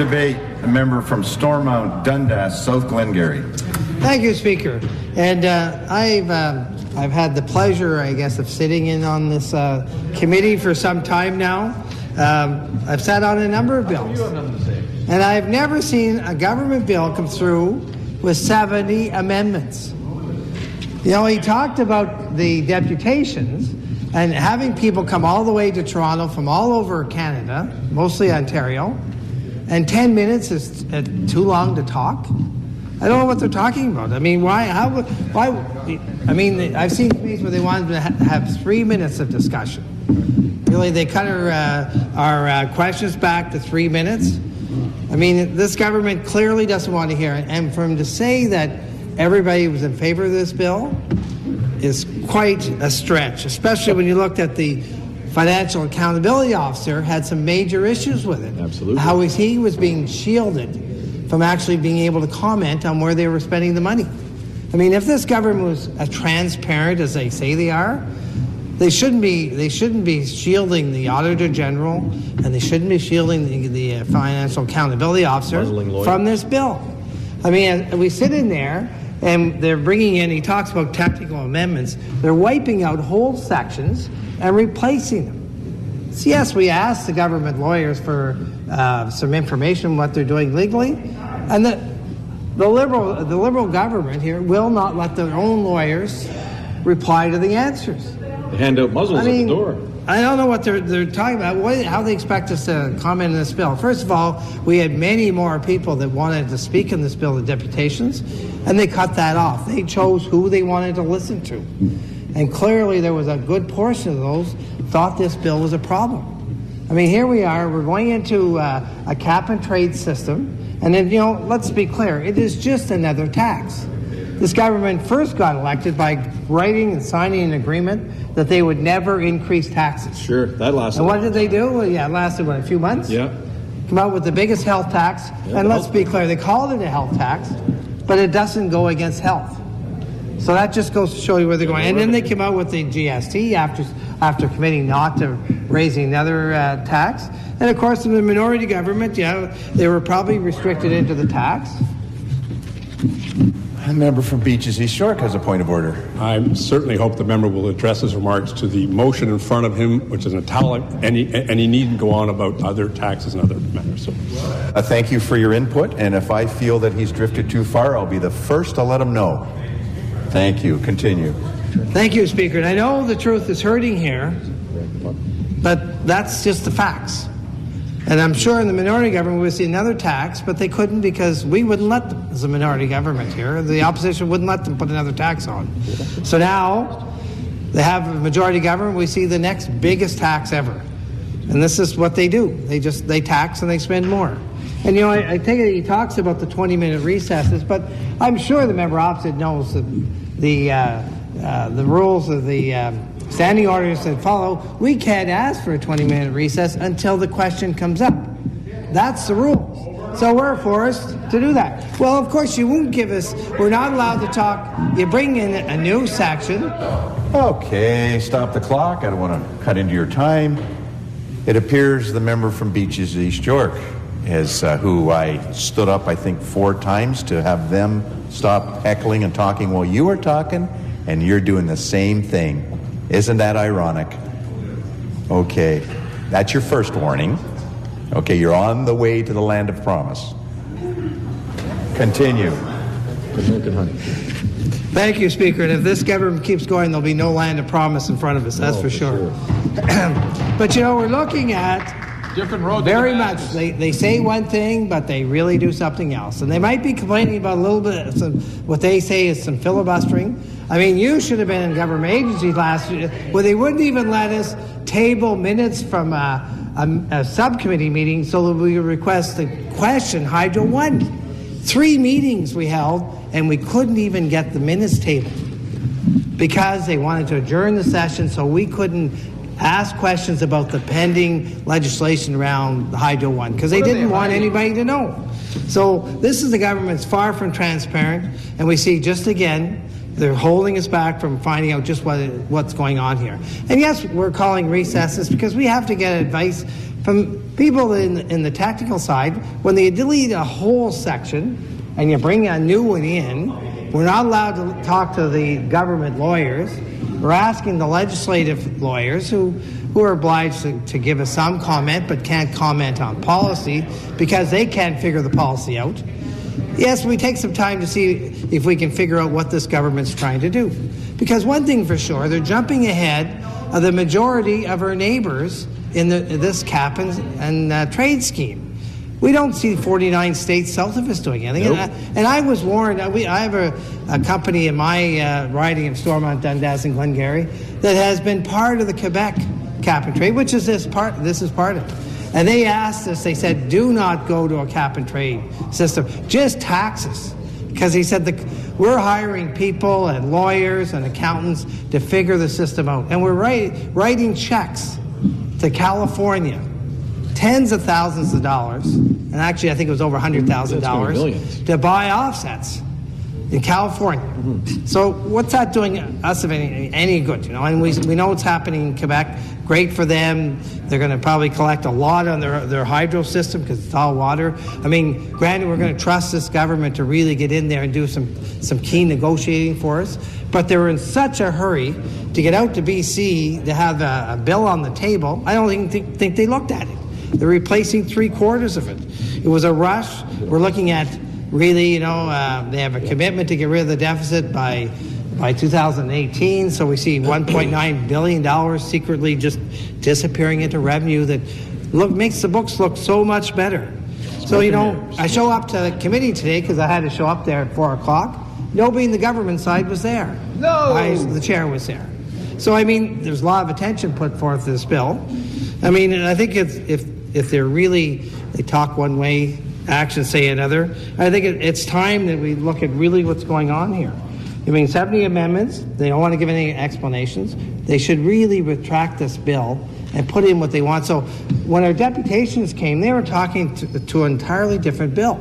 debate, the member from Stormont, Dundas, South Glengarry. Thank you, Speaker. And I've had the pleasure, I guess, of sitting in on this committee for some time now. I've sat on a number of bills. And I've never seen a government bill come through with 70 amendments. You know, he talked about the deputations and having people come all the way to Toronto from all over Canada, mostly Ontario, and 10 minutes is too long to talk. I don't know what they're talking about. I mean, why? I mean, I've seen committees where they wanted to have 3 minutes of discussion. Really, they cut our questions back to 3 minutes. I mean, this government clearly doesn't want to hear it. And for him to say that everybody was in favor of this bill is quite a stretch, especially when you looked at the Financial Accountability Officer had some major issues with it. Absolutely. How he was being shielded from actually being able to comment on where they were spending the money. I mean, if this government was as transparent as they say they are, they shouldn't be shielding the Auditor General, and they shouldn't be shielding the Financial Accountability Officer from this bill. I mean, we sit in there, and they're bringing in, he talks about technical amendments, they're wiping out whole sections and replacing them. So yes, we asked the government lawyers for some information on what they're doing legally, and the Liberal government here will not let their own lawyers reply to the answers. They hand out muzzles at the door. I don't know what they're talking about, how they expect us to comment on this bill. First of all, we had many more people that wanted to speak in this bill, the deputations, and they cut that off. They chose who they wanted to listen to. And clearly there was a good portion of those thought this bill was a problem. I mean, here we are, we're going into a cap-and-trade system, and then, you know, let's be clear, it is just another tax. This government first got elected by writing and signing an agreement that they would never increase taxes. Sure, that lasted. And what did they do? Well, yeah, it lasted, a few months? Yeah. Come out with the biggest health tax, and let's be clear, they called it a health tax, but it doesn't go against health. So that just goes to show you where they're going. And then they came out with the GST after committing not to raising another tax. And of course, in the minority government, yeah, they were probably restricted into the tax. The member from Beaches East York has a point of order. I certainly hope the member will address his remarks to the motion in front of him, which is in italic, and he needn't go on about other taxes and other matters. So. Thank you for your input, and if I feel that he's drifted too far, I'll be the first to let him know. Thank you. Continue. Thank you, Speaker. And I know the truth is hurting here, but that's just the facts. And I'm sure in the minority government we'll see another tax, but they couldn't because we wouldn't let them as a minority government here. The opposition wouldn't let them put another tax on. So now they have a majority government, we see the next biggest tax ever. And this is what they do. They tax and they spend more. And, you know, I take it he talks about the 20-minute recesses, but I'm sure the member opposite knows that the rules of the standing orders that follow. We can't ask for a 20-minute recess until the question comes up. That's the rules. So we're forced to do that. Well, of course, you won't give us, we're not allowed to talk. You bring in a new section. Okay, stop the clock. I don't want to cut into your time. It appears the member from Beaches East York is who I stood up, I think, 4 times to have them stop heckling and talking while you were talking, and you're doing the same thing. Isn't that ironic? Okay, that's your first warning. Okay, you're on the way to the land of promise. Continue. Thank you, Speaker. And if this government keeps going, there'll be no land of promise in front of us, that's for sure. But, you know, we're looking at different roads. Very much. They say one thing, but they really do something else. And they might be complaining about a little bit of what they say is some filibustering. I mean, you should have been in government agencies last year where they wouldn't even let us table minutes from a subcommittee meeting so that we could request the question Hydro 1. 3 meetings we held, and we couldn't even get the minutes tabled because they wanted to adjourn the session so we couldn't ask questions about the pending legislation around Hydro 1 because they didn't want anybody to know. So this is the government's far from transparent, and we see just again they're holding us back from finding out just what's going on here. And yes, we're calling recesses because we have to get advice from people in the technical side, when they delete a whole section and you bring a new one in, we're not allowed to talk to the government lawyers. We're asking the legislative lawyers who are obliged to give us some comment but can't comment on policy because they can't figure the policy out. Yes, we take some time to see if we can figure out what this government's trying to do. Because one thing for sure, they're jumping ahead of the majority of our neighbors in this cap and trade scheme. We don't see 49 states south of us doing anything. Nope. And I was warned, I have a company in my riding of Stormont, Dundas and Glengarry that has been part of the Quebec cap and trade, which is this is part of it. And they asked us, they said, do not go to a cap and trade system, just tax us. Because he said, we're hiring people and lawyers and accountants to figure the system out. And we're writing checks to California, tens of thousands of dollars, and actually I think it was over $100,000 to buy offsets in California. Mm-hmm. So what's that doing us of any good? And we know what's happening in Quebec. Great for them. They're going to probably collect a lot on their hydro system because it's all water. I mean, granted, we're going to trust this government to really get in there and do some key negotiating for us. But they were in such a hurry to get out to BC to have a bill on the table. I don't even think they looked at it. They're replacing 3/4 of it. It was a rush. We're looking at really, they have a commitment to get rid of the deficit by 2018. So we see $1.9 billion secretly just disappearing into revenue that makes the books look so much better. So, I show up to the committee today because I had to show up there at 4 o'clock. Nobody in the government side was there. No! The chair was there. So, there's a lot of attention put forth to this bill. And I think if they're really, they talk one way, actions say another, I think it's time that we look at really what's going on here. 70 amendments, they don't want to give any explanations. They should really retract this bill and put in what they want. So when our deputations came, they were talking to an entirely different bill.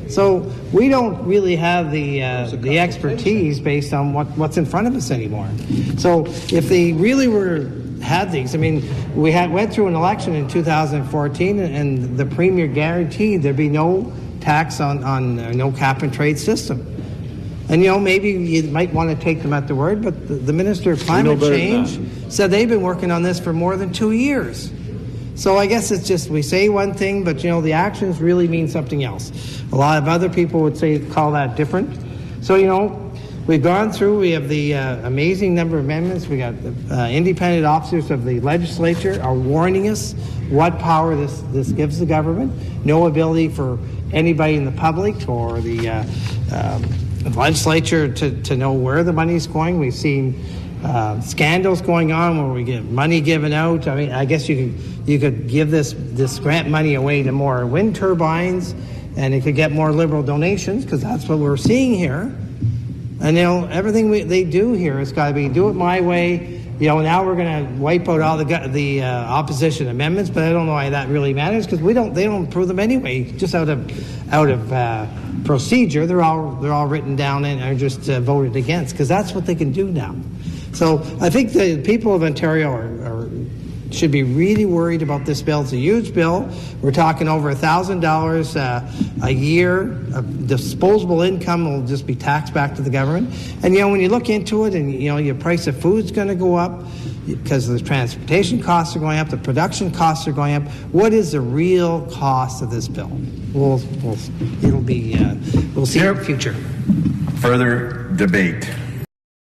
So we don't really have the expertise based on what's in front of us anymore. So if they really had these, we went through an election in 2014 and the Premier guaranteed there'd be no tax on no cap and trade system. And maybe you might want to take them at the word, but the Minister of Climate Change said they've been working on this for more than 2 years. So I guess it's just we say one thing, but the actions really mean something else. A lot of other people would call that different. So we've gone through. We have the amazing number of amendments. We got independent officers of the legislature are warning us what power this gives the government. No ability for anybody in the public or the legislature to know where the money's going. We've seen scandals going on where we get money given out. I guess you could give this grant money away to more wind turbines, and it could get more liberal donations because that's what we're seeing here. And everything they do here has got to be do it my way. Now we're going to wipe out all the opposition amendments, but I don't know why that really matters because they don't approve them anyway. Just out of procedure, they're all written down and are just voted against because that's what they can do now. So I think the people of Ontario should be really worried about this bill. It's a huge bill. We're talking over $1,000 a year of disposable income will just be taxed back to the government. And when you look into it, and your price of food's going to go up because the transportation costs are going up, the production costs are going up. What is the real cost of this bill? We'll see in the future. Further debate.